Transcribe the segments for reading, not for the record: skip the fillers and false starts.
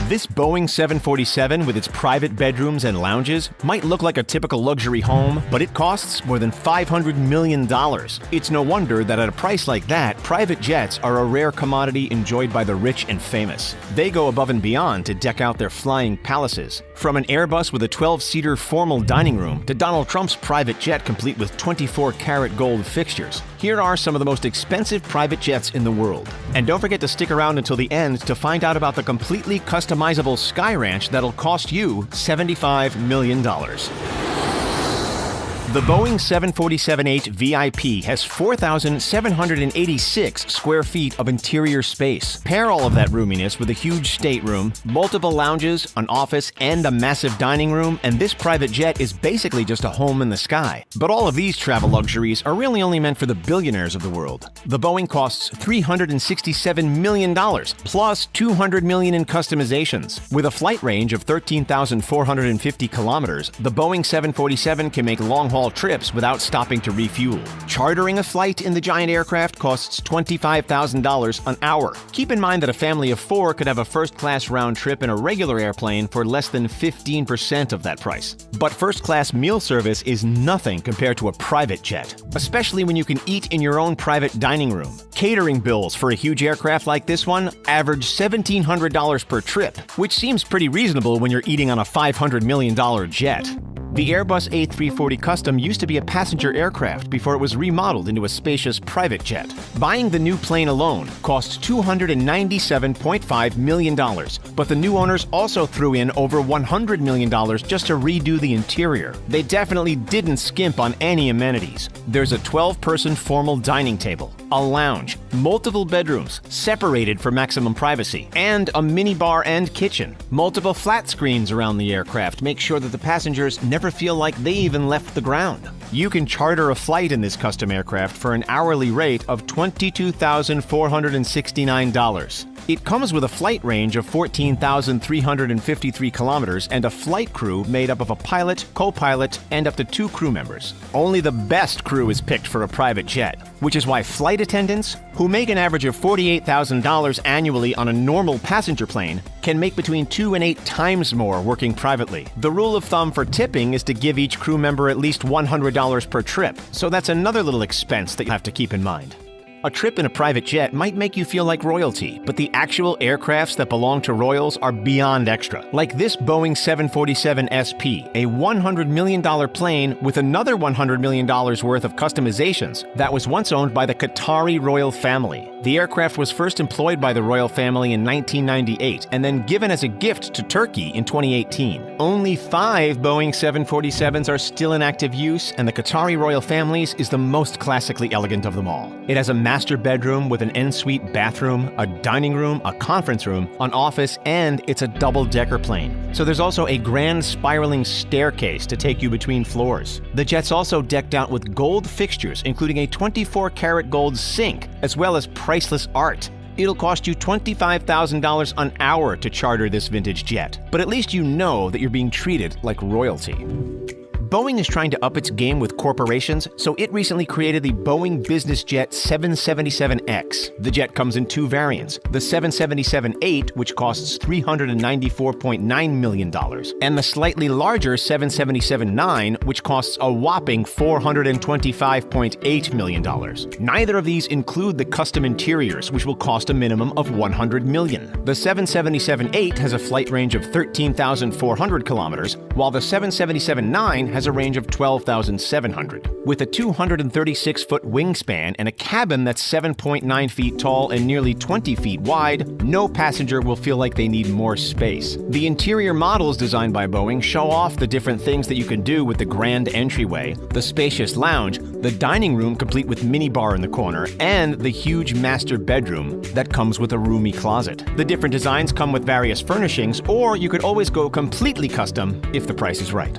This Boeing 747 with its private bedrooms and lounges might look like a typical luxury home, but it costs more than $500 million. It's no wonder that at a price like that, private jets are a rare commodity enjoyed by the rich and famous. They go above and beyond to deck out their flying palaces. From an Airbus with a 12-seater formal dining room to Donald Trump's private jet complete with 24-karat gold fixtures, here are some of the most expensive private jets in the world. And don't forget to stick around until the end to find out about the completely customizable Sky Ranch that'll cost you $75 million. The Boeing 747-8 VIP has 4,786 square feet of interior space. Pair all of that roominess with a huge stateroom, multiple lounges, an office, and a massive dining room, and this private jet is basically just a home in the sky. But all of these travel luxuries are really only meant for the billionaires of the world. The Boeing costs $367 million, plus $200 million in customizations. With a flight range of 13,450 kilometers, the Boeing 747 can make long-haul trips without stopping to refuel. Chartering a flight in the giant aircraft costs $25,000 an hour. Keep in mind that a family of 4 could have a first-class round trip in a regular airplane for less than 15% of that price. But first-class meal service is nothing compared to a private jet, especially when you can eat in your own private dining room. Catering bills for a huge aircraft like this one average $1,700 per trip, which seems pretty reasonable when you're eating on a $500 million jet. The Airbus A340 Custom used to be a passenger aircraft before it was remodeled into a spacious private jet. Buying the new plane alone cost $297.5 million, but the new owners also threw in over $100 million just to redo the interior. They definitely didn't skimp on any amenities. There's a 12-person formal dining table, a lounge, multiple bedrooms, separated for maximum privacy, and a minibar and kitchen. Multiple flat screens around the aircraft make sure that the passengers never feel like they even left the ground. You can charter a flight in this custom aircraft for an hourly rate of $22,469. It comes with a flight range of 14,353 kilometers and a flight crew made up of a pilot, co-pilot, and up to 2 crew members. Only the best crew is picked for a private jet, which is why flight attendants, who make an average of $48,000 annually on a normal passenger plane, can make between 2 and 8 times more working privately. The rule of thumb for tipping is to give each crew member at least $100 per trip, so that's another little expense that you have to keep in mind. A trip in a private jet might make you feel like royalty, but the actual aircrafts that belong to royals are beyond extra. Like this Boeing 747 SP, a $100 million plane with another $100 million worth of customizations that was once owned by the Qatari royal family. The aircraft was first employed by the royal family in 1998 and then given as a gift to Turkey in 2018. Only 5 Boeing 747s are still in active use, and the Qatari royal family's is the most classically elegant of them all. It has a master bedroom with an ensuite bathroom, a dining room, a conference room, an office, and it's a double-decker plane. So there's also a grand spiraling staircase to take you between floors. The jet's also decked out with gold fixtures, including a 24-karat gold sink, as well as priceless art. It'll cost you $25,000 an hour to charter this vintage jet, but at least you know that you're being treated like royalty. Boeing is trying to up its game with corporations, so it recently created the Boeing Business Jet 777X. The jet comes in 2 variants, the 777-8, which costs $394.9 million, and the slightly larger 777-9, which costs a whopping $425.8 million. Neither of these include the custom interiors, which will cost a minimum of $100 million. The 777-8 has a flight range of 13,400 kilometers, while the 777-9 has a range of 12,700. With a 236-foot wingspan and a cabin that's 7.9 feet tall and nearly 20 feet wide, no passenger will feel like they need more space. The interior models designed by Boeing show off the different things that you can do with the grand entryway, the spacious lounge, the dining room complete with minibar in the corner, and the huge master bedroom that comes with a roomy closet. The different designs come with various furnishings, or you could always go completely custom if the price is right.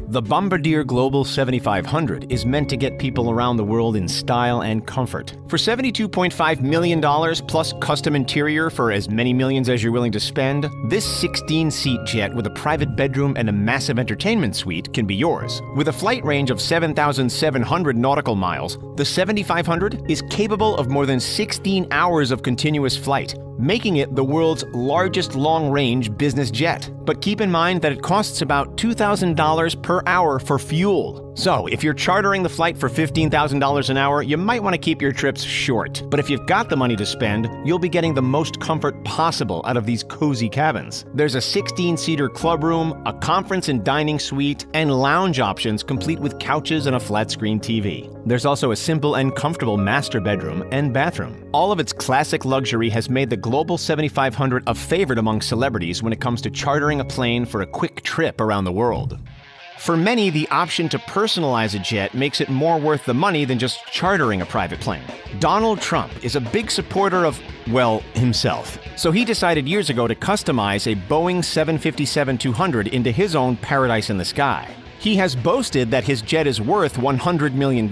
The Bombardier Global 7500 is meant to get people around the world in style and comfort. For $72.5 million plus custom interior for as many millions as you're willing to spend, this 16-seat jet with a private bedroom and a massive entertainment suite can be yours. With a flight range of 7,700 nautical miles, the 7500 is capable of more than 16 hours of continuous flight, making it the world's largest long-range business jet. But keep in mind that it costs about $2,000 per hour for fuel. So, if you're chartering the flight for $15,000 an hour, you might want to keep your trips short. But if you've got the money to spend, you'll be getting the most comfort possible out of these cozy cabins. There's a 16-seater club room, a conference and dining suite, and lounge options complete with couches and a flat-screen TV. There's also a simple and comfortable master bedroom and bathroom. All of its classic luxury has made the Global 7500 a favorite among celebrities when it comes to chartering a plane for a quick trip around the world. For many, the option to personalize a jet makes it more worth the money than just chartering a private plane. Donald Trump is a big supporter of, well, himself. So he decided years ago to customize a Boeing 757-200 into his own paradise in the sky. He has boasted that his jet is worth $100 million,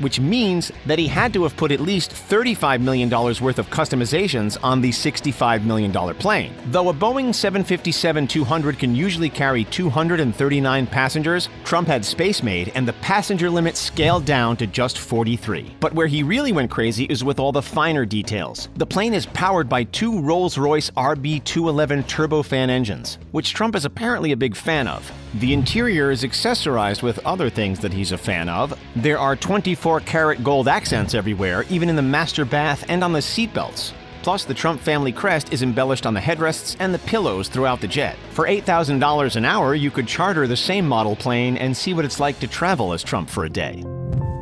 which means that he had to have put at least $35 million worth of customizations on the $65 million plane. Though a Boeing 757-200 can usually carry 239 passengers, Trump had Space Made and the passenger limit scaled down to just 43. But where he really went crazy is with all the finer details. The plane is powered by two Rolls-Royce RB211 turbofan engines, which Trump is apparently a big fan of. The interior is accessorized with other things that he's a fan of. There are 24-karat gold accents everywhere, even in the master bath and on the seatbelts. Plus, the Trump family crest is embellished on the headrests and the pillows throughout the jet. For $8,000 an hour, you could charter the same model plane and see what it's like to travel as Trump for a day.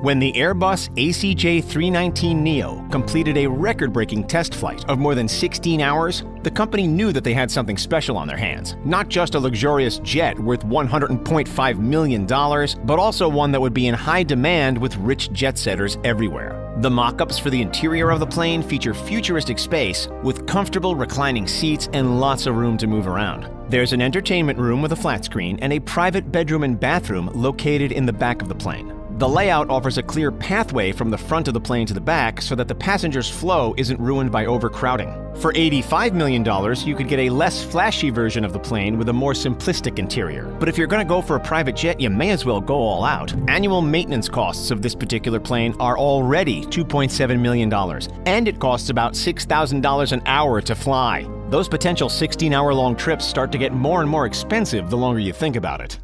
When the Airbus ACJ319neo completed a record-breaking test flight of more than 16 hours, the company knew that they had something special on their hands. Not just a luxurious jet worth $100.5 million, but also one that would be in high demand with rich jet-setters everywhere. The mock-ups for the interior of the plane feature futuristic space with comfortable reclining seats and lots of room to move around. There's an entertainment room with a flat screen and a private bedroom and bathroom located in the back of the plane. The layout offers a clear pathway from the front of the plane to the back so that the passenger's flow isn't ruined by overcrowding. For $85 million, you could get a less flashy version of the plane with a more simplistic interior. But if you're going to go for a private jet, you may as well go all out. Annual maintenance costs of this particular plane are already $2.7 million, and it costs about $6,000 an hour to fly. Those potential 16-hour-long trips start to get more and more expensive the longer you think about it.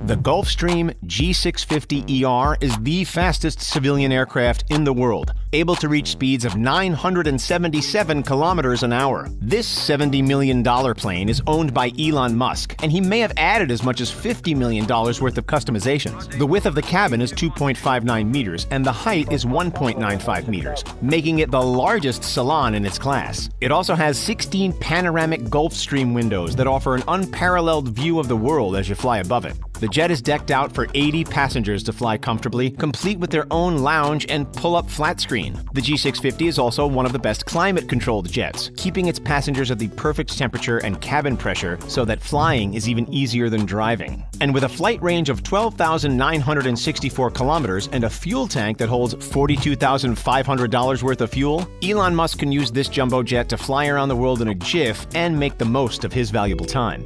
The Gulfstream G650ER is the fastest civilian aircraft in the world, able to reach speeds of 977 kilometers an hour. This $70 million plane is owned by Elon Musk, and he may have added as much as $50 million worth of customizations. The width of the cabin is 2.59 meters, and the height is 1.95 meters, making it the largest salon in its class. It also has 16 panoramic Gulfstream windows that offer an unparalleled view of the world as you fly above it. The jet is decked out for 80 passengers to fly comfortably, complete with their own lounge and pull-up flat screen. The G650 is also one of the best climate-controlled jets, keeping its passengers at the perfect temperature and cabin pressure so that flying is even easier than driving. And with a flight range of 12,964 kilometers and a fuel tank that holds $42,500 worth of fuel, Elon Musk can use this jumbo jet to fly around the world in a jiff and make the most of his valuable time.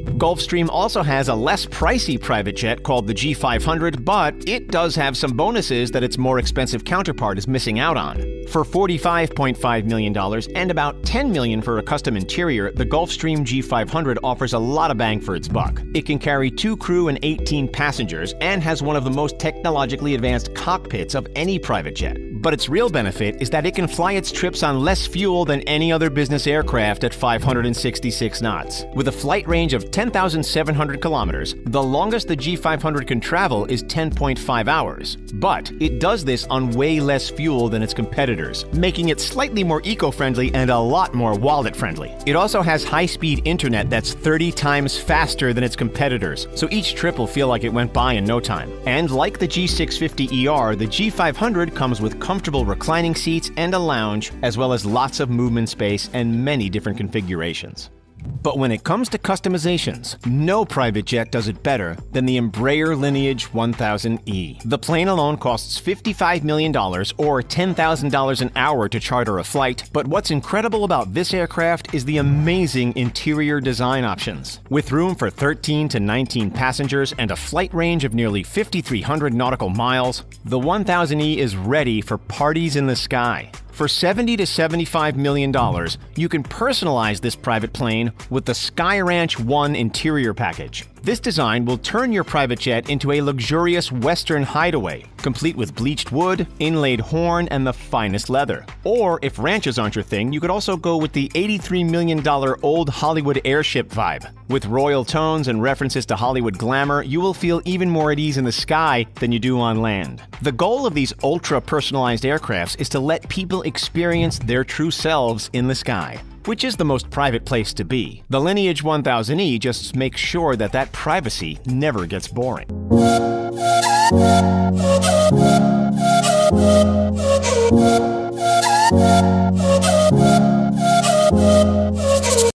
Gulfstream also has a less pricey private jet called the G500, but it does have some bonuses that its more expensive counterpart is missing out on. For $45.5 million and about $10 million for a custom interior, the Gulfstream G500 offers a lot of bang for its buck. It can carry 2 crew and 18 passengers and has one of the most technologically advanced cockpits of any private jet. But its real benefit is that it can fly its trips on less fuel than any other business aircraft at 566 knots. With a flight range of 10,700 kilometers, the longest the G500 can travel is 10.5 hours. But it does this on way less fuel than its competitors, making it slightly more eco-friendly and a lot more wallet-friendly. It also has high-speed internet that's 30 times faster than its competitors, so each trip will feel like it went by in no time. And like the G650ER, the G500 comes with comfortable reclining seats and a lounge, as well as lots of movement space and many different configurations. But when it comes to customizations, no private jet does it better than the Embraer Lineage 1000E. The plane alone costs $55 million or $10,000 an hour to charter a flight, but what's incredible about this aircraft is the amazing interior design options. With room for 13 to 19 passengers and a flight range of nearly 5,300 nautical miles, the 1000E is ready for parties in the sky. For $70 to $75 million, you can personalize this private plane with the Sky Ranch One interior package. This design will turn your private jet into a luxurious Western hideaway, complete with bleached wood, inlaid horn, and the finest leather. Or, if ranches aren't your thing, you could also go with the $83 million old Hollywood airship vibe. With royal tones and references to Hollywood glamour, you will feel even more at ease in the sky than you do on land. The goal of these ultra-personalized aircrafts is to let people experience their true selves in the sky, which is the most private place to be. The Lineage 1000E just makes sure that that privacy never gets boring.